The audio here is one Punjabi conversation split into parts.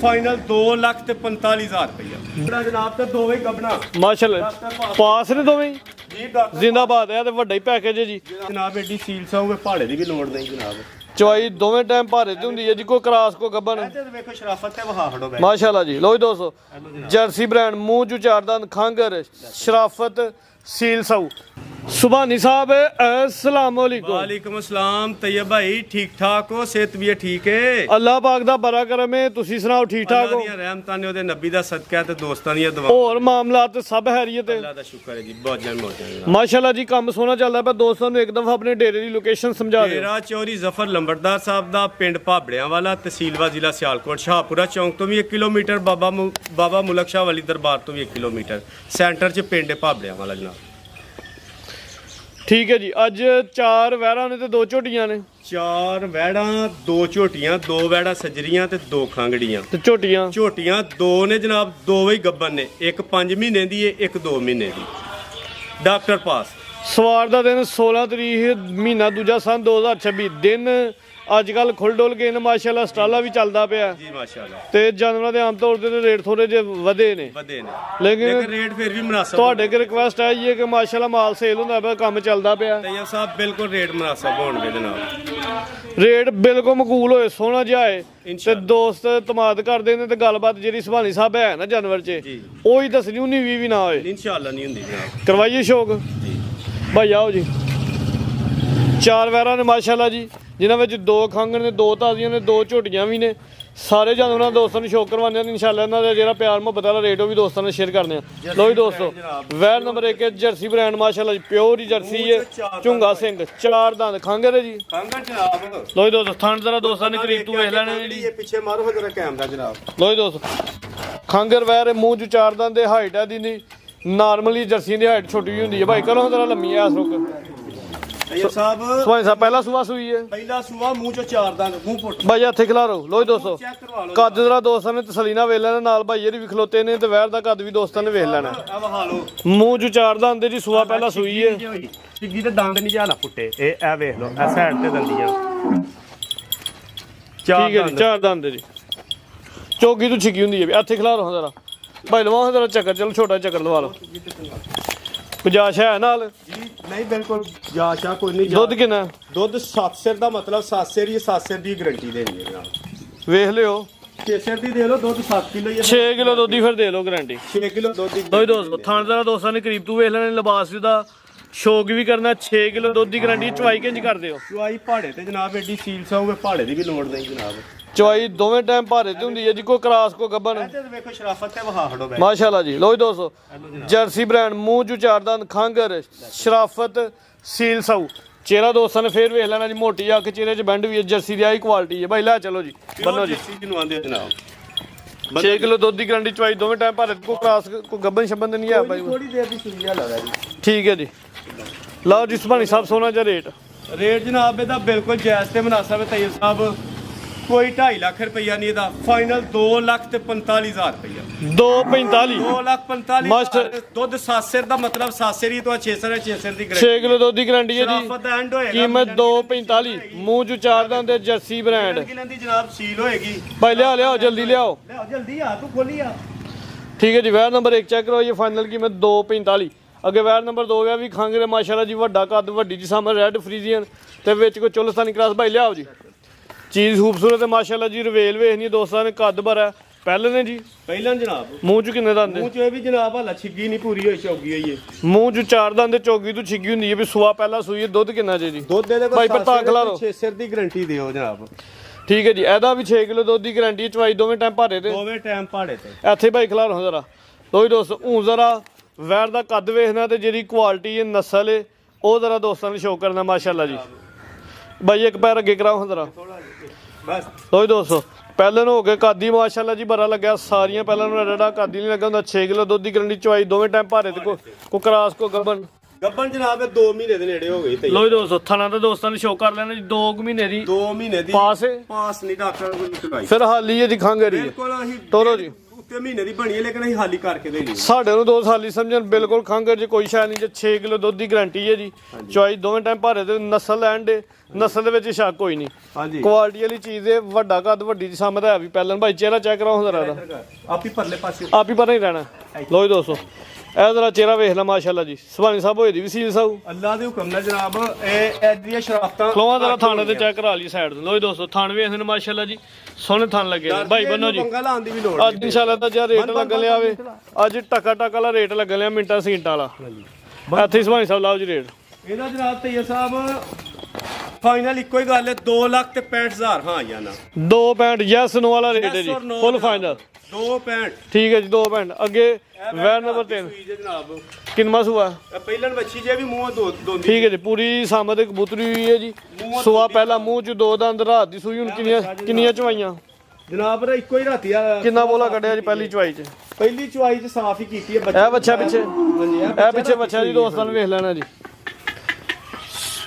फाइनल 2,45,000 रुपया जनाब तो दोवे गबना माशाल्लाह पास ने दोवें जी डॉक्टर जिंदाबाद है ते वड्डा ही पैकेज है जी जनाब एडी सील साहब भाड़े की भी लोड़ नहीं जनाब चवाई दोवें टाइम भारे ते हुंदी है जी कोई क्रॉस को गब्बन देखो शराफत है वहा खड़ो माशाल्लाह जी लो जी दोस्तों जर्सी ब्रांड मुंह जो चारदान खंगर शराफत सील साऊ सुभानी साहब अस्सलाम वालेकुम वालेकुम अस्सलाम तैयब भाई ठीक ठाक हो सेहत भी ठीक है अल्लाह पाक दा बड़ा करम है तुसी सुनाओ ठीक ठाक हो रहमतां ने ओदे नबी दा सदका ते दोस्तां दी दुआ और मामलात सब हैरियत है अल्लाह दा शुक्र है जी बहुत जन मौजूद माशाल्लाह जी काम सोना चलदा पे दोस्तों ने एक दफा अपने डेरे दी लोकेशन समझा दे डेरा चौरी जफर लंबड़दार साहब दा पिंड भाबड़ियां वाला तहसील वा जिला सियालकोट शाहपुरा चौंक तो भी 1 किलोमीटर बाबा मुलक शाह वाली दरबार तो भी 1 किलोमीटर सेंटर च पिंड भाबड़ियां वाला जनाब ठीक है जी अज 4 वैरां ने ते 2 झोटियां ने 4 वैड़ा 2 झोटियां 2 वैड़ा सजरियां ते 2 खांगड़ियां ते झोटियां 2 ने जनाब 2 ही गब्बन ने एक 5 महीने दी है एक 2 महीने दी डॉक्टर पास सवार दा दिन 16 तरीक महीना दूजा सन 2026 दिन अजकल खुल डुल गए ने माशाल्लाह स्टाला भी चलदा पिया जी माशाल्लाह ते जानवरां दे आम तौर ते रेट थोड़े जे वधे ने लेकिन रेट फिर भी मुनासिब ਤੁਹਾਡੇ के रिक्वेस्ट है ये कि माशाल्लाह माल सेल हुंदा पिया काम चलदा पिया तैयब साहब बिल्कुल रेट मुनासिब होणगे जनाब रेट बिल्कुल मकबूल होए सोना जिहा है ते दोस्त तमाद करदे ने ते गलबात जेहड़ी सुभानी साहब है ना जानवर च ओही दसनी 19-20 भी ना होए इंशाअल्लाह नहीं हुंदी जनाब करवाइए शौक भाई आओ जी 4 वैरां ने माशाल्लाह जी जिन्हां विच 2 खंगण ने 2 ताज़ियां ने 2 झोटियां भी ने सारे जानवरां दोस्तों ने शौक करवाने इंशाल्लाह इन्हां दा जेहड़ा प्यार मुहब्बत वाला रेट भी दोस्तों ने शेयर करने लो जी दोस्तों वैर नंबर 1 जर्सी ब्रांड माशाल्लाह जी प्योर ही जर्सी है झुंगा सिंह 4 दंद खंगर है जी खंगड़ जनाब लो जी दोस्तों थान जरा दोस्तों ने करीब तू वेख लेने जी ये पीछे मारो जरा कैमरा जनाब लो जी दोस्तों खंगर वैर मुंह जो 4 दंद दे हाइट है दी नॉर्मली जर्सी दी हाइट छोटी हुंदी है भाई करो जरा लम्मी है इस रुक तैयब साहब सुभानी साहब पहला सुबह सुई है पहला सुबह मुंह चो 4 दांत मुंह पुट भाई हथे खिलारो लो दोस्तों कद जरा दोस्तों ने तसली ना वेख लेना नाल भाई भी खलोते ने ते वैर दा कद भी दोस्तों ने वेख लेना मुंह जो 4 दंद जी सुबह पहला सुई है चिग्गी ते दंद नहीं जाना पुट्टे ए वेख लो ए साइड ते दंदियां ठीक है जी 4 दंद जी चौकी तो छिकी हुंदी है हथे खिलारो जरा भाई लवा जरा चक्कर चलो छोटा चक्कर लवा लो गुजारिश है नाल जी नहीं बिल्कुल जाशा कोई नहीं दुध कितना दुध 7 सिर दा मतलब 7 सिर ही 7 सिर दी गारंटी देनी है जनाब वेख लियो 6 सिर दी दे लो दुध 7 किलो ही 6 किलो दुध ही फिर दे लो गारंटी 6 किलो दुध दी लो दोस्तों थान जरा दोस्तों ने करीब तू वेख लेने लिबास दा शौक भी करना 6 किलो दुध दी गारंटी चवाई किंज कर दियो चवाई पहाड़े ते जनाब एडी सील साहब पहाड़े दी भी लोड़ नहीं जनाब चवाई दोवें टाइम भारे ते हुंदी है जी कोई क्रॉस को गब्बन देखो शराफत है वहा खड़ो माशाल्लाह जी लो जी दोस्तों जर्सी ब्रांड मुंह जो 4 दंद खंगर शराफत सील साऊ चेहरा दोस्तों ने फिर वेख लेना जी मोटी अख चेहरे च बैंड भी है जर्सी दी आई क्वालिटी है भाई लै चलो जी बनो जी 6 किलो दुध की गारंटी चवाई दोवें टाइम भारे को क्रॉस को गब्बन शब्बन नहीं है भाई थोड़ी देर दी सुई लगा जी ठीक है जी लो जी सुभानी साहब सोना जा रेट जनाब ਇਹਦਾ ਬਿਲਕੁਲ ਜਾਇਜ਼ ਤੇ ਮੁਨਾਸਿਬ ਹੈ ਤੈयब ਸਾਹਿਬ कोई 2.5 लाख रुपया नहीं था फाइनल 2,45,000 रुपया 245 2,45,000 दुध 7 सिर का मतलब 7 सिर ही तो 6 सिर 6 सिर दी 6 किलो दुध की गारंटी है जी कीमत 245 मुंह जो 4 दंद जर्सी ब्रांड जनाब सील होएगी भाई लिया जल्दी लियाओ जल्दी आ तू खोली आ ठीक है जी वैर नंबर 1 चेक करो ये फाइनल कीमत 245 अगे वैर नंबर 2 भी खंगरे माशाल्लाह जी वड्डा कद वड्डी जी सामने रेड फ्रीजियन ते विच कोई चुलस्तानी क्रॉस भाई लियाओ जी चीज़ खूबसूरत है माशाल्लाह जी रवेल वेखनी दोस्तों ने कद भरा पहले ने जी पहला जनाब मुंह च किन्ने दंद मुंह च भी जनाब हला छिग्गी नहीं पूरी होई चौगी होई है मुंह च 4 दंद चौगी तो छिग्गी हुंदी है भी सुआ पहला सुई दुध किन्ना जी दुध दे भाई पता खिला लो 6 सिर दी गारंटी दियो जनाब ठीक है जी एदा भी 6 किलो दुध की गारंटी चवाई दोवें टाइम भारे ते दोवें टाइम पहाड़े ते ਇੱਥੇ भाई खिला लो जरा लो जी दोस्त हूँ जरा वैर दा कद वेखना ते जेहड़ी क्वालिटी है नस्ल है ਉਹ जरा दोस्तों ने शो करना माशाल्लाह जी भाई एक पैर अगे कराओ जरा बस लो जी दोस्तों पहले हो गए कादी माशाल्लाह जी बड़ा लग्या सारियां पहले एडा कादी नहीं लगा हुंदा 6 किलो दुध की गारंटी चवाई दोवें टाइम भारे ते को क्रॉस को गब्बन गब्बन जनाब 2 महीने दे नेड़े हो गई लो जी दोस्तों थाना तो दोस्तों ने शो कर लेना जी 2 महीने दी 2 महीने दी पास है पास नहीं डॉक्टर को चवाई फिर हाली ये दिखांगे री बिल्कुल ही टोरो जी ਉੱਤੇ ਮਹੀਨੇ ਦੀ ਬਣੀ ਹੈ ਲੇਕਿਨ ਅਸੀਂ ਹਾਲੀ ਕਰਕੇ ਦੇਣੀ ਸਾਡੇ ਨੂੰ 2 ਸਾਲ ਹੀ ਸਮਝਣ ਬਿਲਕੁਲ ਖੰਗਰ ਚ ਕੋਈ ਸ਼ਾਇਦ ਨਹੀਂ ਜੇ 6 ਕਿਲੋ ਦੁੱਧ ਦੀ ਗਾਰੰਟੀ ਹੈ ਜੀ ਚੁਆਈ ਦੋਵੇਂ ਟਾਈਮ ਭਾਰੇ ਤੇ ਨਸਲ ਲੈਣ ਦੇ ਨਸਲ ਦੇ ਵਿੱਚ ਸ਼ੱਕ ਕੋਈ ਨਹੀਂ ਹਾਂਜੀ ਕੁਆਲਿਟੀ ਵਾਲੀ ਚੀਜ਼ ਹੈ ਵੱਡਾ ਕੱਦ ਵੱਡੀ ਦੀ ਸਮਝ ਹੈ ਵੀ ਪਹਿਲਾਂ ਭਾਈ ਚਿਹਰਾ ਚੈੱਕ ਕਰਾਓ ਜ਼ਰਾ ਦਾ ਆਪ ਹੀ ਪਰਲੇ ਪਾਸੇ ਆਪ ਹੀ ਪਰ ਨਹੀਂ ਰਹਿਣਾ ਲੋ ਜੀ ਦੋਸਤੋ ਇਹ ਜ਼ਰਾ ਚਿਹਰਾ ਵੇਖ ਲੈ ਮਾਸ਼ਾਅੱਲਾ ਜੀ ਸੁਭਾਨੀ ਸਾਹਿਬ ਹੋਏ ਦੀ ਵਸੀਲ ਸਾਹਿਬ ਅੱਲਾ ਦੇ ਹੁਕਮ ਨਾਲ ਜਨਾਬ ਇਹ ਐਡੀਆਂ ਸ਼ਰਾਫਤਾਂ ਖਲੋਆ ਜ਼ਰਾ ਥਾਣੇ ਤੇ ਚੈੱਕ ਕਰਾ ਲਈ ਸਾਈਡ ਤੋਂ ਲੋ ਜੀ ਦੋਸਤੋ ਥਾਣ ਵੇਖਦੇ ਨੇ ਮਾਸ਼ਾਅੱਲਾ ਜੀ ਸੋਹਣੇ ਥਾਣ ਲੱਗੇ ਨੇ ਭਾਈ ਬੰਨੋ ਜੀ ਪੰਗਾ ਲਾਉਣ ਦੀ ਵੀ ਲੋੜ ਅੱਜ ਇਨਸ਼ਾਅੱਲਾ ਤਾਂ ਜੇ ਰੇਟ ਲੱਗਣ ਲਿਆ ਵੇ ਅੱਜ ਟਕਾ ਵਾਲਾ ਰੇਟ ਲੱਗਣ ਲਿਆ ਮਿੰਟਾਂ ਸੀਟਾਂ ਵਾਲਾ ਇੱਥੇ ਸੁਭਾਨੀ ਸਾਹਿਬ ਲਾਓ ਜੀ ਰੇਟ ਇਹਦਾ ਜਨਾਬ ਤਈਰ ਸਾਹਿਬ ਫਾਈਨਲ ਇੱਕੋ ਹੀ ਗੱਲ ਹੈ 2,65,000 ਹਾਂ ਜਾਂ ਨਾ 2.65 ਯੈਸ ਨੋ ਵਾਲਾ ਰੇਟ ਹੈ ਜੀ ਫੁੱਲ ਫਾਈਨਲ 2.65 ਠੀਕ ਹੈ ਜੀ 2.65 ਅੱਗੇ ਵੈਰ ਨੰਬਰ 3 ਜਨਾਬ ਕਿੰਨਵਾ ਸੂਆ ਪਹਿਲਣ ਬੱਚੀ ਜੇ ਵੀ ਮੂੰਹ ਦੋਂਦੀ ਠੀਕ ਹੈ ਜੀ ਪੂਰੀ ਸਾਹਮਣੇ ਕਬੂਤਰੀ ਹੋਈ ਹੈ ਜੀ ਸੂਆ ਪਹਿਲਾ ਮੂੰਹ ਚ 2 ਦੰਦ ਰਾਤ ਦੀ ਸੂਈ ਹੁਣ ਕਿੰਨੀਆਂ ਚਵਾਈਆਂ ਜਨਾਬ ਰ ਇੱਕੋ ਹੀ ਰਾਤੀ ਆ ਕਿੰਨਾ ਬੋਲਾ ਕੱਢਿਆ ਜੀ ਪਹਿਲੀ ਚਵਾਈ ਚ ਪਹਿਲੀ ਚਵਾਈ ਚ ਸਾਫ ਹੀ ਕੀਤੀ ਹੈ ਇਹ ਬੱਚਾ ਪਿੱਛੇ ਹਾਂਜੀ ਇਹ ਪਿੱਛੇ ਬੱਚਾ ਜੀ ਦੋਸਤਾਂ ਨੂੰ ਵੇਖ ਲੈਣਾ ਜੀ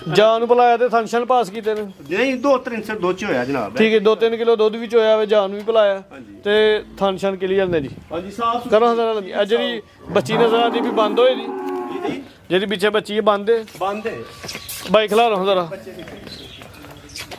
ਜਾਨ ਨੂੰ ਭਲਾਇਆ ਤੇ ਫੰਕਸ਼ਨ ਪਾਸ ਕੀਤੇ ਨੇ ਨਹੀਂ 2-3 ਦੋ ਚ ਹੋਇਆ ਜਨਾਬ ਠੀਕ ਹੈ 2-3 ਕਿਲੋ ਦੁੱਧ ਵੀ ਚੋਇਆ ਵੇ ਜਾਨ ਨੂੰ ਵੀ ਭਲਾਇਆ ਹਾਂਜੀ ਤੇ ਫੰਕਸ਼ਨ ਕਲੀਅਰ ਨੇ ਜੀ ਹਾਂਜੀ ਸਾਫ ਕਰੋ ਜ਼ਰਾ ਲੰਮੀ ਇਹ ਜਿਹੜੀ ਬੱਚੀ ਨਜ਼ਰ ਆਉਂਦੀ ਵੀ ਬੰਦ ਹੋਏ ਦੀ ਜੀ ਜਿਹੜੀ ਪਿੱਛੇ ਬੱਚੀ ਹੈ ਬੰਦ ਹੈ ਬੰਦ ਹੈ ਬਾਈ ਖਿਲਾ ਲਓ ਜ਼ਰਾ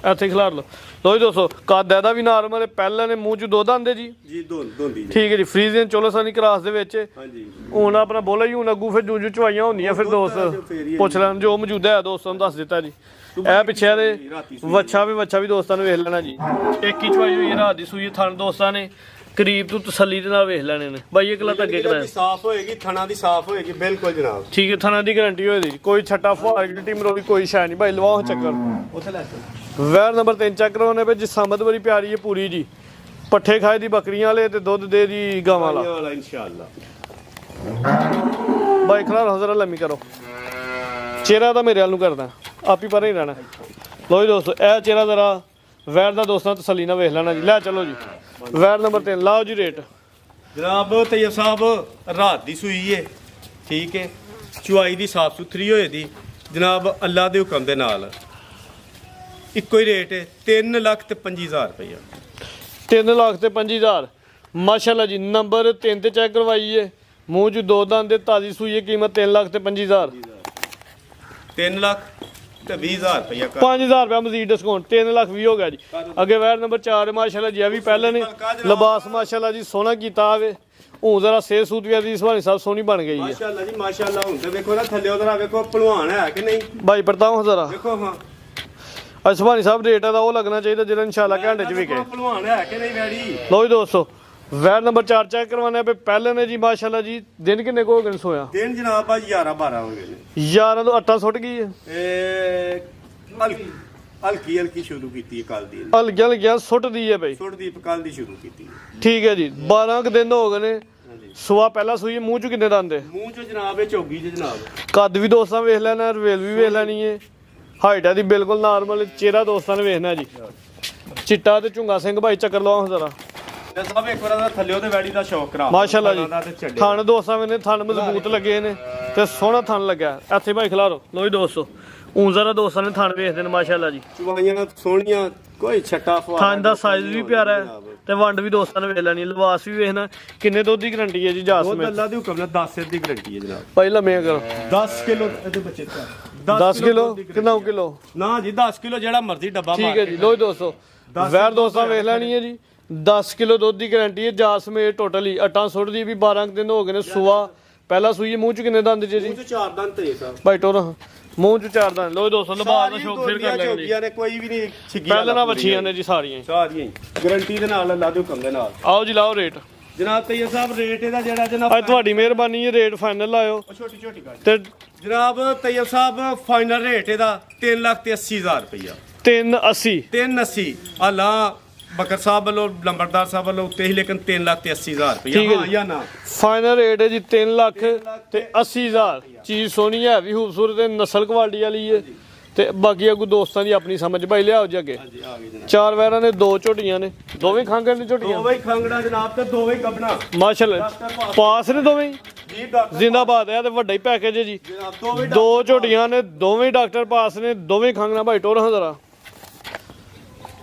ਇੱਥੇ ਖਿਲਾਰ ਲਓ ਲੋ ਜੀ ਦੋਸਤੋ ਕੱਦ ਇਹਦਾ ਵੀ ਨਾਰਮਲ ਹੈ ਪਹਿਲਾਂ ਨੇ ਮੂੰਹ ਚ ਦੁੱਧ ਆਂਦੇ ਜੀ ਦੋਂਦੀ ਠੀਕ ਹੈ ਜੀ ਫਰੀਜ਼ੀਅਨ ਚੋਲੋਸਾਨੀ ਕਰਾਸ ਦੇ ਵਿੱਚ ਹਾਂਜੀ ਹੁਣ ਆਪਣਾ ਬੋਲਾ ਹੀ ਹੁਣ ਅੱਗੂ ਫਿਰ ਜੂ ਚਵਾਈਆਂ ਹੁੰਦੀਆਂ ਫਿਰ ਦੋਸਤ ਪੁੱਛ ਲੈਣ ਜੋ ਮੌਜੂਦਾ ਹੈ ਦੋਸਤਾਂ ਨੂੰ ਦੱਸ ਦਿੱਤਾ ਜੀ ਇਹ ਪਿੱਛੇ ਇਹਦੇ ਵੱਛਾ ਵੀ ਦੋਸਤਾਂ ਨੂੰ ਵੇਖ ਲੈਣਾ ਜੀ ਇੱਕ ਹੀ ਚਵਾਈ ਹੋਈ ਹੈ ਰਾਤ ਦੀ ਸੂਈ ਥਣ ਦੋਸਤਾਂ ਨੇ ਕਰੀਬ ਤੋਂ ਤਸੱਲੀ ਦੇ ਨਾਲ ਵੇਖ ਲੈਣੇ ਨੇ ਬਾਈ ਇਹ ਕਲਾ ਅੱਗੇ ਕਰਾਇਆ ਸਾਫ ਹੋਏਗੀ ਥਣਾ ਦੀ ਸਾਫ ਹੋਏਗੀ ਬਿਲਕੁਲ ਜਨਾਬ ਠੀਕ ਹੈ ਥਣਾ ਦੀ ਗਾਰੰਟੀ ਹੋਏ ਦੀ ਕੋਈ ਛੱਟਾ ਫੁਹਾਰ ਟੀਮ ਰੋਲੀ ਕੋਈ ਸ਼ੈ ਨਹੀਂ ਭਾਈ ਲਵਾਓ ਚੱਕਰ ਉੱਥੇ ਲੈ ਵੈਰ ਨੰਬਰ 3 ਚੈੱਕ ਕਰਵਾਉਣੇ ਪਏ ਜਿਸਮਤ ਬੜੀ ਪਿਆਰੀ ਹੈ ਪੂਰੀ ਜੀ ਪੱਠੇ ਖਾਏ ਦੀ ਬੱਕਰੀਆਂ ਵਾਲੇ ਤੇ ਦੁੱਧ ਦੇ ਦੀ ਗਾਵਾਂ ਵਾਲਾ ਇਨਸ਼ਾਅੱਲਾ ਬਾਈ ਖਲਾ ਰਹੋ ਜ਼ਰਾ ਲੰਮੀ ਕਰੋ ਚਿਹਰਾ ਤਾਂ ਮੇਰੇ ਵੱਲ ਨੂੰ ਕਰਦਾ ਆਪ ਹੀ ਪਰੇ ਹੀ ਰਹਿਣਾ ਲੋ ਜੀ ਦੋਸਤੋ ਇਹ ਚਿਹਰਾ ਜ਼ਰਾ ਵੈਰ ਦਾ ਦੋਸਤਾਂ ਤਸੱਲੀ ਨਾਲ ਵੇਖ ਲੈਣਾ ਜੀ ਲੈ ਚਲੋ ਜੀ ਵੈਰ ਨੰਬਰ 3 ਲਾਓ ਜੀ ਰੇਟ ਜਨਾਬ ਤੈਯਬ ਸਾਹਿਬ ਰਾਤ ਦੀ ਸੂਈ ਹੈ ਠੀਕ ਹੈ ਚੁਆਈ ਦੀ ਸਾਫ ਸੁਥਰੀ ਹੋਏ ਦੀ ਜਨਾਬ ਅੱਲਾ ਦੇ ਹੁਕਮ ਦੇ ਨਾਲ ਇੱਕੋ ਹੀ ਰੇਟ ਹੈ 3,25,000 ਰੁਪਇਆ 3 ਲੱਖ ਤੇ 25,000 ਮਾਸ਼ਾਅੱਲਾ ਜੀ ਨੰਬਰ 3 ਤੇ ਚੈੱਕ ਕਰਵਾਈਏ ਮੂੰਹ 'ਚ 2 ਦੰਦ ਦੇ ਤਾਜ਼ੀ ਸੂਈ ਹੈ ਕੀਮਤ 3 ਲੱਖ ਤੇ 25,000 3 ਲੱਖ ਤੇ 20,000 ਰੁਪਇਆ 5,000 ਰੁਪਇਆ ਮਜ਼ੀਦ ਡਿਸਕਾਊਂਟ 3 ਲੱਖ 20 ਹੋ ਗਿਆ ਜੀ ਅੱਗੇ ਵੈਰ ਨੰਬਰ 4 ਮਾਸ਼ਾਅੱਲਾ ਜੀ ਇਹ ਵੀ ਪਹਿਲੇ ਨੇ ਲਿਬਾਸ ਮਾਸ਼ਾਅੱਲਾ ਜੀ ਸੋਹਣਾ ਕੀਤਾ ਆਵੇ ਹੁਣ ਜ਼ਰਾ ਸੇ ਸੂਤ ਵੀ ਦੀ ਸੁਭਾਨੀ ਸਾਹਿਬ ਸੋਹਣੀ ਬਣ ਗਈ ਹੈ ਮਾਸ਼ਾਅੱਲਾ ਜੀ ਮਾਸ਼ਾਅੱਲਾ ਹੁਣ ਤੇ ਵੇਖੋ ਨਾ ਥੱਲੇ ਉਧਰ ਵੇਖੋ ਭਲਵਾਨ ਹੈ ਕਿ ਨਹੀਂ ਬਾਈ ਪਰਤਾਓ ਜ਼ਰਾ ਵੇਖੋ ਹਾਂ ਅੱਜ ਸੁਭਾਨੀ ਸਾਹਿਬ ਰੇਟ ਦਾ ਉਹ ਲੱਗਣਾ ਚਾਹੀਦਾ ਜਿਹੜਾ ਇਨਸ਼ਾਅੱਲਾ ਘੰਟੇ 'ਚ ਵਿਕੇ ਭਲਵਾਨ ਹੈ ਕਿ ਨਹੀਂ ਵੈੜੀ ਲੋ ਜੀ ਦੋਸਤੋ ਵੈਰ ਨੰਬਰ 4 ਚੈੱਕ ਕਰਵਾਉਣੇ ਪਏ ਪਹਿਲੇ ਨੇ ਜੀ ਮਾਸ਼ਾਅੱਲਾ ਜੀ ਦਿਨ ਕਿੰਨੇ ਕੋ ਹੋ ਗਏ ਸੋਇਆ ਦਿਨ ਜਨਾਬ ਆ 11-12 ਹੋ ਗਏ ਨੇ 11 ਤੋਂ ਆਟਾ ਸੁੱਟ ਗਈ ਹੈ ਇਹ ਹਲਕੀ ਸ਼ੁਰੂ ਕੀਤੀ ਹੈ ਕੱਲ ਦੀ ਹਲਗਿਆ ਸੁੱਟਦੀ ਹੈ ਬਈ ਸੁੱਟ ਦੀ ਕੱਲ ਦੀ ਸ਼ੁਰੂ ਕੀਤੀ ਠੀਕ ਹੈ ਜੀ 12 ਕੁ ਦਿਨ ਹੋ ਗਏ ਨੇ ਸੁਆ ਪਹਿਲਾਂ ਸੂਈ ਮੂੰਹ 'ਚ ਕਿੰਨੇ ਦੰਦ ਹੈ ਮੂੰਹ ਚ ਜਨਾਬ ਇਹ ਚੌਗੀ ਚ ਜਨਾਬ ਕੱਦ ਵੀ ਦੋਸਤਾਂ ਵੇਖ ਲੈਣਾ ਰਵੇਲ ਵੀ ਵੇਖ ਲੈਣੀ ਹੈ ਹਾਈਟ ਦੀ ਬਿਲਕੁਲ ਨਾਰਮਲ ਚਿਹਰਾ ਦੋਸਤਾਂ ਨੇ ਵੇਖਣਾ ਜੀ ਚਿੱਟਾ ਤੇ ਝੁੰਗਾ ਸਿੰਘ ਭਾਈ ਚੱਕਰ ਲਵਾਓ ਜ਼ਰਾ ਇਹ ਸਭ ਇੱਕ ਵਾਰ ਦਾ ਥੱਲੇ ਉਹਦੇ ਵੈੜੀ ਦਾ ਸ਼ੌਕ ਕਰਾ ਮਾਸ਼ਾਅੱਲਾ ਜੀ ਥਣ ਦੋਸਤਾਂ ਵੇਨੇ ਥਣ ਮਜ਼ਬੂਤ ਲੱਗੇ ਨੇ ਤੇ ਸੋਹਣਾ ਥਣ ਲੱਗਾ ਇੱਥੇ ਭਾਈ ਖਿਲਾਰੋ ਲੋ ਜੀ ਦੋਸਤੋ ਊਂ ਜ਼ਰਾ ਦੋਸਤਾਂ ਨੇ ਥਣ ਵੇਖਦੇ ਨੇ ਮਾਸ਼ਾਅੱਲਾ ਜੀ ਚੁਵਾਈਆਂ ਸੋਹਣੀਆਂ ਕੋਈ ਛੱਟਾ ਫੁਆਰਾ ਥਣ ਦਾ ਸਾਈਜ਼ ਵੀ ਪਿਆਰਾ ਹੈ ਤੇ ਵੰਡ ਵੀ ਦੋਸਤਾਂ ਨੇ ਵੇਖ ਲੈਣੀ ਲਿਬਾਸ ਵੀ ਵੇਖਣਾ ਕਿੰਨੇ ਦੁੱਧ ਦੀ ਗਰੰਟੀ ਹੈ ਜੀ ਜਾਸਮੀਨ ਅੱਲਾ ਦੇ ਹੁਕਮ ਨਾਲ 10 ਸਿਰ ਦੀ ਗਰੰਟੀ ਹੈ ਜਨਾਬ ਪਹਿਲਾਂ ਮੈਂ ਕਰੋ 10 ਕਿਲੋ ਇਹਦੇ ਬੱਚੇ 10 ਕਿਲੋ ਕਿੰਨਾ ਕਿਲੋ ਨਾ ਜੀ 10 ਕਿਲੋ ਜਿਹੜਾ ਮਰਜ਼ੀ ਡੱਬਾ ਠੀਕ ਹੈ ਜੀ ਲੋ ਜੀ ਦੋਸਤੋ ਵੈਰ ਦੋਸਤਾਂ ਵੇਖ ਲੈਣੀ ਹੈ ਜੀ 10 ਕਿਲੋ ਦੁੱਧ ਦੀ ਗਾਰੰਟੀ ਹੈ ਜਾਸਮੀਨ ਟੋਟਲੀ ਅਟਾਂ ਸੁੱਟਦੀ ਵੀ 12 ਦਿਨ ਹੋ ਗਏ ਨੇ ਸੁਆ ਪਹਿਲਾ ਸੂਈ ਮੂੰਹ ਚ ਕਿੰਨੇ ਦੰਦ ਜੀ ਮੂੰਹ ਚ 4 ਦੰਦ ਤੇ ਸਾਹਿਬ ਭਾਈ ਟੋਰਾ ਮੂੰਹ ਚ 4 ਦੰਦ ਲੋ ਦੋਸਤੋ ਲਬਾਸ ਦਾ ਸ਼ੌਕ ਫਿਰ ਕਰ ਲੈਣਗੇ ਚੌਗੀਆਂ ਨੇ ਕੋਈ ਵੀ ਨਹੀਂ ਛਿੱਗੀ ਪਹਿਲਾਂ ਨਾ ਬੱਚੀਆਂ ਨੇ ਜੀ ਸਾਰੀਆਂ ਸਾਰੀਆਂ ਗਾਰੰਟੀ ਦੇ ਨਾਲ ਅੱਲਾ ਦੇ ਹੁਕਮ ਦੇ ਨਾਲ ਆਓ ਜੀ ਲਾਓ ਰੇਟ ਜਨਾਬ ਤੈਯਬ ਸਾਹਿਬ ਰੇਟ ਇਹਦਾ ਜਿਹੜਾ ਜਨਾਬ ਅੱਜ ਤੁਹਾਡੀ ਮਿਹਰਬਾਨੀ ਹੈ ਰੇਟ ਫਾਈਨਲ ਲਾਇਓ ਛੋਟੀ ਗੱਲ ਤੇ ਜਨਾਬ ਤੈਯਬ ਸਾਹਿਬ ਫਾਈਨਲ ਰੇਟ ਇਹਦਾ 3,80,000 ਰੁਪਇਆ 380 380 ਅੱਲਾ ਬਕਰ ਸਾਹਿਬ ਵੱਲੋਂ ਲੰਬੜਦਾਰ ਸਾਹਿਬ ਵੱਲੋਂ ਉੱਤੇ ਹੀ ਲੇਕਿਨ 3,80,000 ਰੁਪਇਆ ਹਾਂ ਜਾਂ ਨਾ ਫਾਈਨਲ ਰੇਟ ਹੈ ਜੀ 3 ਲੱਖ ਤੇ 80,000 ਚੀਜ਼ ਸੋਹਣੀ ਹੈ ਵੀ ਖੂਬਸੂਰਤ ਹੈ ਨਸਲ ਕੁਆਲਿਟੀ ਵਾਲੀ ਹੈ ਤੇ ਬਾਕੀ ਅਗੂ ਦੋਸਤਾਂ ਦੀ ਆਪਣੀ ਸਮਝ ਭਾਈ ਲਿਆਓ ਜੀ ਅੱਗੇ ਚਾਰ ਵੈਰਾਂ ਨੇ 2 ਝੋਟੀਆਂ ਨੇ ਦੋਵੇਂ ਖਾਂਗਣ ਦੀ ਝੋਟੀਆਂ ਦੋਵੇਂ ਖੰਗੜਾ ਜਨਾਬ ਤੇ ਦੋਵੇਂ ਗੱਬਣਾ ਮਾਸ਼ਾਅੱਲਾ ਪਾਸ ਨੇ ਦੋਵੇਂ ਜੀ ਡਾਕਟਰ ਜ਼ਿੰਦਾਬਾਦ ਹੈ ਤੇ ਵੱਡਾ ਹੀ ਪੈਕੇਜ ਹੈ ਜੀ ਜਨਾਬ ਦੋਵੇਂ 2 ਝੋਟੀਆਂ ਨੇ ਦੋਵੇਂ ਡਾਕਟਰ ਪਾਸ ਨੇ ਦੋਵੇਂ ਖਾਂਗਣਾ ਭਾਈ ਟੋਰਾਂ ਜ਼ਰਾ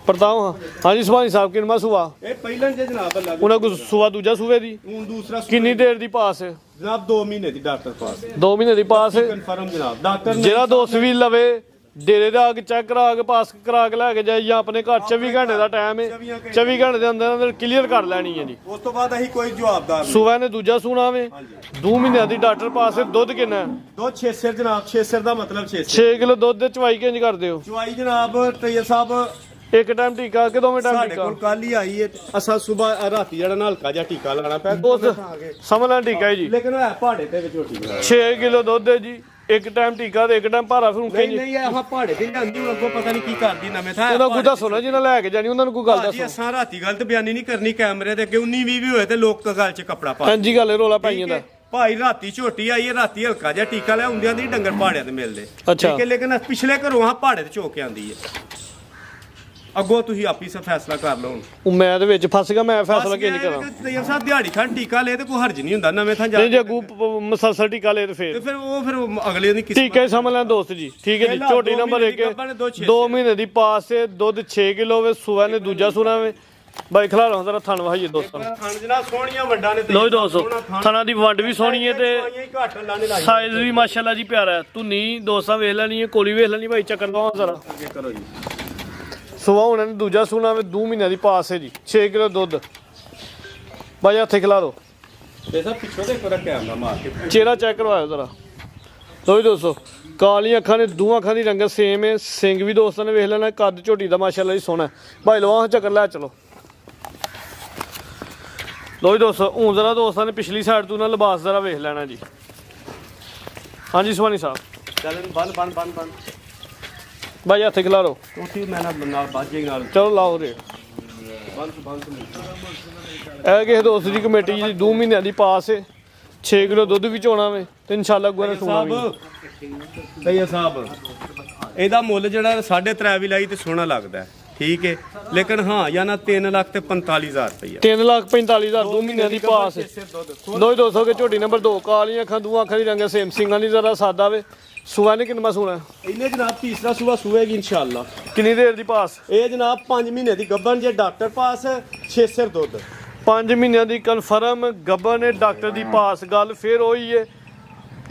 ਪ੍ਰਤਾਪ ਹਾਂਜੀ ਸੁਭਾਨੀ ਸਾਹਿਬ ਕਿੰਨਾ ਸੂਆ ਇਹ ਪਹਿਲਾਂ ਜੇ ਜਨਾਬ ਅੱਲਾ ਦੇ ਉਹਨਾਂ ਕੋਲ ਸੂਆ ਦੂਜਾ ਸੂਵੇ ਦੀ ਹੁਣ ਦੂਸਰਾ ਕਿੰਨੀ ਦੇਰ ਦੀ ਪਾਸ ਹੈ ਜਨਾਬ 2 ਮਹੀਨੇ ਦੀ ਡਾਕਟਰ ਪਾਸ 2 ਮਹੀਨੇ ਦੀ ਪਾਸ ਹੈ ਕਨਫਰਮ ਜਨਾਬ ਡਾਕਟਰ ਨੇ ਜਿਹੜਾ ਦੋਸਤ ਵੀ ਲਵੇ ਡੇਰੇ ਦਾ ਆ ਕੇ ਚੈੱਕ ਕਰਾ ਕੇ ਪਾਸ ਕਰਾ ਕੇ ਲੈ ਕੇ ਜਾਏ ਜਾਂ ਆਪਣੇ ਘਰ 24 ਘੰਟੇ ਦਾ ਟਾਈਮ ਹੈ 24 ਘੰਟੇ ਦੇ ਅੰਦਰ ਕਲੀਅਰ ਕਰ ਲੈਣੀ ਹੈ ਜੀ ਉਸ ਤੋਂ ਬਾਅਦ ਅਸੀਂ ਕੋਈ ਜਵਾਬਦਾਰ ਨਹੀਂ ਸੂਆ ਨੇ ਦੂਜਾ ਸੂਣਾ ਵੇ 2 ਮਹੀਨਿਆਂ ਦੀ ਡਾਕਟਰ ਪਾਸ ਹੈ ਦੁੱਧ ਕਿੰਨਾ ਹੈ? ਦੋ 6 ਸਿਰ ਜਨਾਬ 6 ਸਿਰ ਦਾ ਮਤਲਬ 6 6 ਕਿਲੋ ਦੁੱਧ ਦੇ ਚਵਾਈ ਕਿੰਜ ਕਰਦੇ ਹੋ ਚੁਆਈ ਜਨਾਬ ਤਈਆ ਸਾਹਿਬ ਇੱਕ ਟਾਈਮ ਟੀਕਾ ਕਿ ਦੋਵੇਂ ਟਾਈਮ ਸਾਡੇ ਟੀਕਾ ਕੋਲ ਕੱਲ ਹੀ ਆਈ ਹੈ ਅਸਾਂ ਸਵੇਰ ਰਾਤੀ ਜਿਹੜਾ ਨਾ ਹਲਕਾ ਜਿਹਾ ਟੀਕਾ ਲਾਣਾ ਪਿਆ ਉਸ ਸਮਝ ਲੈ ਟੀਕਾ ਹੈ ਜੀ ਲੇਕਿਨ ਉਹ ਹੈ ਪਹਾੜੇ ਤੇ ਵਿੱਚ ਝੋਟੀ ਬਣਾ 6 ਕਿਲੋ ਦੁੱਧ ਹੈ ਜੀ ਇੱਕ ਟਾਈਮ ਟੀਕਾ ਤੇ ਇੱਕ ਟਾਈਮ ਭਾਰਾ ਫਰੂਕੇ ਨਹੀਂ ਜੀ ਨਹੀਂ ਇਹ ਪਹਾੜੇ ਤੇ ਜਾਂਦੀ ਹੁਣ ਅੱਗੋਂ ਪਤਾ ਨਹੀਂ ਕੀ ਕਰਦੀ ਨਵੇਂ ਥਾਂ ਉਹਨਾਂ ਗੁੱਦਾ ਸੁਣਾ ਜਿਹਨਾਂ ਲੈ ਕੇ ਜਾਣੀ ਉਹਨਾਂ ਨੂੰ ਕੋਈ ਗੱਲ ਜੀ ਦੱਸੋ ਅਸਾਂ ਰਾਤੀ ਗਲਤ ਬਿਆਨੀ ਨਹੀਂ ਕਰਨੀ ਕੈਮਰੇ ਤੇ ਅੱਗੇ 19 20 ਵੀ ਹੋਏ ਤੇ ਲੋਕ ਗੱਲ 'ਚ ਕੱਪੜਾ ਪਾ ਹਾਂਜੀ ਗੱਲ ਰੋਲਾ ਪਾਈਆਂ ਦਾ ਭਾਈ ਰਾਤੀ ਝੋਟੀ ਆਈ ਹੈ ਰਾਤੀ ਹਲਕਾ ਜਿਹਾ ਟੀਕਾ ਲਿਆ ਹੁੰਦਿਆਂ ਦੀ ਡੰਗਰ ਪਹਾੜਿਆਂ ਤੇ ਮਿਲਦੇ ਅੱਛਾ। ਠੀਕ ਹੈ ਲੇਕਿਨ ਪਿਛਲੇ ਘਰੋਂ ਆ ਪਹਾੜੇ ਤੇ ਚੋਕ ਕੇ ਆਂਦੀ ਹੈ ਅੱਗੋਂ ਤੁਸੀਂ ਆਪੀ ਸੇ ਫੈਸਲਾ ਕਰ ਲਓ ਹੁਣ ਉਹ ਮੈਂ ਦੇ ਵਿੱਚ ਫਸ ਗਿਆ ਮੈਂ ਫੈਸਲਾ ਕਿੰਜ ਕਰਾਂ ਤਈਬ ਸਾਹਿਬ ਦਿਹਾੜੀ ਖਾਂ ਟੀਕਾ ਲੈ ਤੇ ਕੋਈ ਹਰਜ ਨਹੀਂ ਹੁੰਦਾ ਨਵੇਂ ਥਾਂ ਜਾ ਨਹੀਂ ਜੇ ਅਗੂ ਮਸਲਸਲ ਟੀਕਾ ਲੈ ਤੇ ਤੇ ਫੇਰ ਫਿਰ ਅਗਲੇ ਦੀ ਠੀਕ ਹੈ ਸਮਝ ਲੈ ਦੋਸਤ ਜੀ ਠੀਕ ਹੈ ਜੀ ਪਹਿਲਾਂ ਝੋਟੀ ਦੋ ਨੰਬਰ ਮਹੀਨੇ 1 ਦੀ ਗੱਭਣ, ਦੋ ਛੇ 2 ਮਹੀਨੇ ਦੀ ਪਾਸ ਹੈ ਦੁੱਧ 6 ਕਿਲੋ ਵੇ ਸੂਆ ਨੇ ਦੂਜਾ ਸੂਣਾ ਵੇ ਬਾਈ ਖਲਾ ਰਹਾ ਜ਼ਰਾ ਥਣ ਵਹਾਈਏ ਦੋਸਤਾਂ ਨੂੰ ਖਾਣ ਜਨਾ ਸੋਹਣੀਆਂ ਵੱਡਾਂ ਨੇ ਲੋ ਜੀ ਦੋਸਤੋ ਥਣਾ ਦੀ ਵੰਡ ਵੀ ਸੋਹਣੀ ਹੈ ਤੇ ਘੱਟ ਲਾਣੇ ਲਾਈ ਸਾਈਜ਼ ਵੀ ਮਾਸ਼ਾਅੱਲਾ ਜੀ ਪਿਆਰਾ ਹੈ ਤੂੰ ਨਹੀਂ ਦੋਸਤਾਂ ਵੇਖ ਲੈਣੀ ਹੈ ਕੋਲੀ ਵੇਖ ਲੈਣੀ ਭਾਈ ਚੱਕਰ ਦਵਾ ਜ਼ਰਾ ਅੱਗੇ ਕਰੋ ਜੀ ਸੂਆ ਉਹਨਾਂ ਨੇ ਦੂਜਾ ਸੂਣਾ ਵੇ 2 ਮਹੀਨਿਆਂ ਦੀ ਪਾਸ ਹੈ ਜੀ 6 ਕਿਲੋ ਦੁੱਧ ਬਾਈ ਹੱਥੇ ਖਿਲਾ ਦੋ ਇਹ ਸਭ ਪਿੱਛੋਂ ਦੇ ਕੋਲ ਕੈਮਰਾ ਮਾਰ ਕੇ ਚਿਹਰਾ ਚੈੱਕ ਕਰਵਾਇਓ ਜ਼ਰਾ ਲੋ ਜੀ ਦੋਸਤੋ ਕਾਲੀਆਂ ਅੱਖਾਂ ਨੇ ਦੋਵਾਂ ਅੱਖਾਂ ਦੀ ਰੰਗਤ ਸੇਮ ਹੈ ਸਿੰਘ ਵੀ ਦੋਸਤਾਂ ਨੇ ਵੇਖ ਲੈਣਾ ਕੱਦ ਝੋਟੀ ਦਾ ਮਾਸ਼ਾਅੱਲਾ ਜੀ ਸੋਹਣਾ ਭਾਈ ਲਵਾ ਚੱਕਰ ਲੈ ਚਲੋ ਲੋ ਜੀ ਦੋਸਤੋ ਹੁਣ ਜ਼ਰਾ ਦੋਸਤਾਂ ਨੇ ਪਿਛਲੀ ਸਾਈਡ ਤੋਂ ਨਾ ਲਿਬਾਸ ਜ਼ਰਾ ਵੇਖ ਲੈਣਾ ਜੀ ਹਾਂਜੀ ਸੁਹਾਨੀ ਸਾਹਿਬ ਚੱਲ ਬਨ ਭਾਈ ਹੱਥੇ ਖਿਲਾ ਲਓ ਉਠੀ ਮੈਂ ਨਾਲ ਬਾਜੇ ਨਾਲ ਚਲੋ ਲਾਓ ਰੇਟ ਬੰਦ ਇਹ ਕਿਸੇ ਦੋਸਤ ਦੀ ਕਮੇਟੀ ਜੀ 2 ਮਹੀਨਿਆਂ ਦੀ ਪਾਸ ਹੈ 6 ਕਿਲੋ ਦੁੱਧ ਵੀ ਚੋਣਾ ਵੇ ਤੇ ਇਨਸ਼ਾਅੱਲਾ ਗੁਆਰਾ ਸੋਣਾ ਵੀ ਤਈਆ ਸਾਹਿਬ ਇਹਦਾ ਮੁੱਲ ਜਿਹੜਾ 3.5 ਵੀ ਲਾਈ ਤੇ ਸੋਹਣਾ ਲੱਗਦਾ ਠੀਕ ਹੈ ਲੇਕਿਨ ਹਾਂ ਜਾਂ ਨਾ 3 ਲੱਖ ਤੇ 45000 ਰੁਪਏ 3,45,000 2 ਮਹੀਨਿਆਂ ਦੀ ਪਾਸ ਲੋ ਜੀ ਦੋਸਤੋ ਕੇ ਝੋਟੀ ਨੰਬਰ 2 ਕਾਲੀਆਂ ਅੱਖਾਂ ਦੋਵਾਂ ਅੱਖਾਂ ਦੀ ਰੰਗ ਸੇਮ ਸਿੰਘਾਂ ਦੀ ਜ਼ਰਾ ਸਾਦਾ ਵੇ ਸੂਆ ਨੇ ਕਿੰਨਾ ਸੂਣਾ ਇਹਨੇ ਜਨਾਬ ਤੀਸਰਾ ਸੂਆ ਸੂਏਗੀ ਇਨਸ਼ਾਅੱਲਾ ਕਿੰਨੀ ਦੇਰ ਦੀ ਪਾਸ ਇਹ ਜਨਾਬ 5 ਮਹੀਨੇ ਦੀ ਗੱਭਣ ਜੇ ਡਾਕਟਰ ਪਾਸ 6 ਸਿਰ ਦੁੱਧ 5 ਮਹੀਨਿਆਂ ਦੀ ਕਨਫਰਮ ਗੱਬਰ ਨੇ ਡਾਕਟਰ ਦੀ ਪਾਸ ਗੱਲ ਫਿਰ ਉਹੀ ਹੈ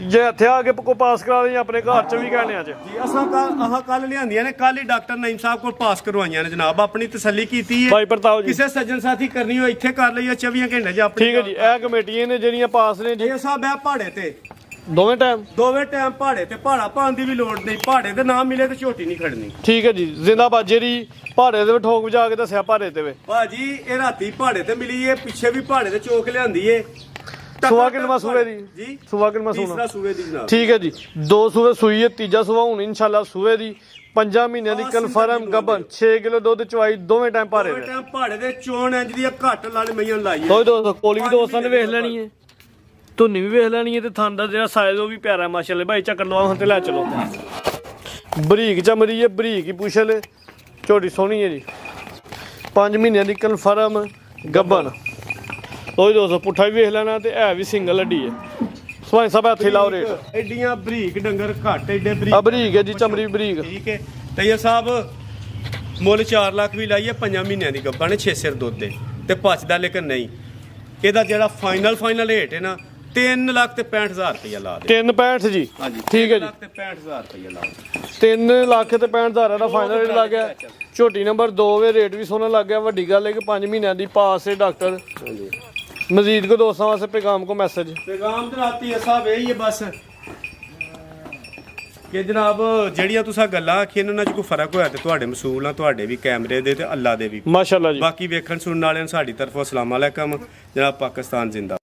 ਜੇ ਇੱਥੇ ਆ ਕੇ ਕੋ ਪਾਸ ਕਰਾ ਲਈ ਆਪਣੇ ਘਰ ਚ ਵੀ ਕਹਿਣੇ ਆ ਚ ਜੀ ਅਸਾਂ ਕੱਲ ਲਿਆਂਦੀਆਂ ਨੇ ਕੱਲ ਹੀ ਡਾਕਟਰ ਨਈਮ ਸਾਹਿਬ ਕੋਲ ਪਾਸ ਕਰਵਾਈਆਂ ਨੇ ਜਨਾਬ ਆਪਣੀ ਤਸੱਲੀ ਕੀਤੀ ਹੈ ਭਾਈ ਪ੍ਰਤਾਪ ਜੀ ਕਿਸੇ ਸੱਜਣ ਸਾਥੀ ਕਰਨੀ ਹੋ ਇੱਥੇ ਕਰ ਲਈਓ 24 ਘੰਟੇ ਜਾਂ ਆਪਣੀ ਠੀਕ ਹੈ ਜੀ ਇਹ ਕਮੇਟੀਆਂ ਨੇ ਜਿਹੜੀਆਂ ਪਾਸ ਨੇ ਜੀ ਇਹ ਸਾਹਿਬ ਹੈ ਪਹਾੜੇ ਤੇ ਦੋਵੇਂ ਟਾਈਮ ਦੋਵੇਂ ਟਾਈਮ ਪਹਾੜੇ ਤੇ ਪਹਾੜਾ ਪਾਉਣ ਦੀ ਵੀ ਲੋੜ ਨਹੀਂ ਪਹਾੜੇ ਤੇ ਨਾ ਮਿਲੇ ਤੇ ਝੋਟੀ ਨਹੀਂ ਖੜਨੀ ਠੀਕ ਹੈ ਜੀ ਜ਼ਿੰਦਾਬਾਦ ਜਿਹੜੀ ਪਹਾੜੇ ਦੇ ਠੋਕ ਵਜਾ ਕੇ ਦੱਸਿਆ ਪਹਾੜੇ ਤੇ ਵੇ ਭਾਜੀ ਇਹ ਰਾਤੀ ਪਹਾੜੇ ਤੇ ਮਿਲੀ ਏ ਪਿੱਛੇ ਵੀ ਪਹਾੜੇ ਤੇ ਚੋਕ ਲਿਆਂਦੀ ਏ ਸੁਆ ਕਿੰਨਾ ਸੂਏ ਦੀ ਜੀ ਸੁਆ ਕਿੰਨਾ ਤੀਸਰਾ ਸੂਣਾ ਸੂਏ ਦੀ ਜਨਾਬ ਠੀਕ ਹੈ ਜੀ 2 ਸੂਏ ਸੂਈ ਹੈ ਤੀਜਾ ਸੂਆ ਹੁਣ ਇਨਸ਼ਾਅੱਲਾ ਸੂਏ ਦੀ 5 ਮਹੀਨਿਆਂ ਦੀ ਕਨਫਰਮ ਗੱਬਨ 6 ਕਿਲੋ ਦੁੱਧ ਚਵਾਈ ਦੋਵੇਂ ਟਾਈਮ ਭਾਰੇ ਦੋਵੇਂ ਨੇ ਟਾਈਮ ਪਹਾੜੇ ਦੇ ਚੋਣ ਇੰਜ ਦੀ ਘੱਟ ਲਾਲੇ ਮਈਆਂ ਨੂੰ ਲਾਈ ਏ ਦੋਵੇਂ ਦੋਸਤੋ ਕੋਲੀ ਵੀ ਦੋਸਤਾਂ ਨੇ ਵੇਖ ਲੈਣੀ ਹੈ ਧੁੰਨੀ ਵੀ ਵੇਖ ਲੈਣੀ ਹੈ ਤੇ ਥਣ ਦਾ ਜਿਹੜਾ ਸਾਈਜ਼ ਉਹ ਵੀ ਪਿਆਰਾ ਮਾਸ਼ਾਅੱਲਾ ਭਾਈ ਚੱਕਰ ਲਵਾ ਹੁਣ ਤੇ ਲੈ ਚਲੋ ਬਰੀਕ ਚਮੜੀ ਹੈ ਬਰੀਕ ਹੀ ਪੁੱਛਲ ਝੋਟੀ ਸੋਹਣੀ ਹੈ ਜੀ 5 ਮਹੀਨਿਆਂ ਦੀ ਕਨਫਰਮ ਗੱਬਨ ਉਹ ਦੋਸਤੋ ਪੁੱਠਾ ਵੀ ਵੇਖ ਲੈਣਾ ਤੇ ਹੈ ਵੀ ਸਿੰਗਲ ਹੱਡੀ ਹੈ ਸਵਾਈ ਸਭ ਹੱਥੇ ਲਾਓ ਰੇਟ ਐਡੀਆਂ ਬਰੀਕ ਡੰਗਰ ਘੱਟ ਐਡੇ ਬਰੀਕ ਆ ਬਰੀਕ ਹੈ ਜੀ ਚਮੜੀ ਵੀ ਬਰੀਕ ਠੀਕ ਹੈ ਤਈਆ ਸਾਹਿਬ ਮੁੱਲ 4 ਲੱਖ ਵੀ ਲਾਈਏ 5 ਮਹੀਨਿਆਂ ਦੀ ਗੱਭਾ ਨੇ 6 ਸਿਰ ਦੁੱਧ ਦੇ ਤੇ ਪਚਦਾ ਲੇਕਿਨ ਨਹੀਂ ਇਹਦਾ ਜਿਹੜਾ ਫਾਈਨਲ ਰੇਟ ਹੈ ਨਾ 3 ਲੱਖ ਤੇ 65000 ਰੁਪਏ ਲਾ ਦੇ 365 ਜੀ ਹਾਂਜੀ ਠੀਕ ਹੈ ਜੀ 3 ਲੱਖ ਤੇ 65000 ਰੁਪਏ ਲਾ ਦੇ 3 ਲੱਖ ਤੇ 65000 ਦਾ ਫਾਈਨਲ ਰੇਟ ਲੱਗ ਗਿਆ ਝੋਟੀ ਨੰਬਰ 2 ਵੇ ਰੇਟ ਵੀ ਸੋਹਣਾ ਲੱਗ ਗਿਆ ਵੱਡੀ ਗੱਲ ਹੈ ਕਿ 5 ਮਹੀਨਿਆਂ ਦੀ ਪਾਸ ਹੈ ਡਾਕਟਰ ਹਾਂਜੀ ਮਜ਼ੀਦ ਕੋ ਦੋਸਤਾਂ ਵਾਸਤੇ ਪੈਗਾਮ ਕੋ ਮੈਸੇਜ ਪੈਗਾਮ ਤੇ ਰਾਤੀ ਸਾਹਿਬ ਇਹੀ ਹੈ ਬਸ ਕਿ ਜਨਾਬ ਜਿਹੜੀਆਂ ਤੁਸੀਂ ਗੱਲਾਂ ਆਖੀਆਂ ਇਹਨਾਂ 'ਚ ਕੋਈ ਫਰਕ ਹੋਇਆ ਤੇ ਤੁਹਾਡੇ ਮਸੂਲ ਆ ਤੁਹਾਡੇ ਵੀ ਕੈਮਰੇ ਦੇ ਤੇ ਅੱਲਾ ਦੇ ਵੀ ਮਾਸ਼ਾਅੱਲਾ ਜੀ ਬਾਕੀ ਵੇਖਣ ਸੁਣਨ ਵਾਲਿਆਂ ਨੂੰ ਸਾਡੀ ਤਰਫੋਂ ਅਸਲਾਮ ਅਲੈਕਮ ਜਨਾਬ ਪਾਕਿਸਤਾਨ ਜ਼ਿੰਦਾ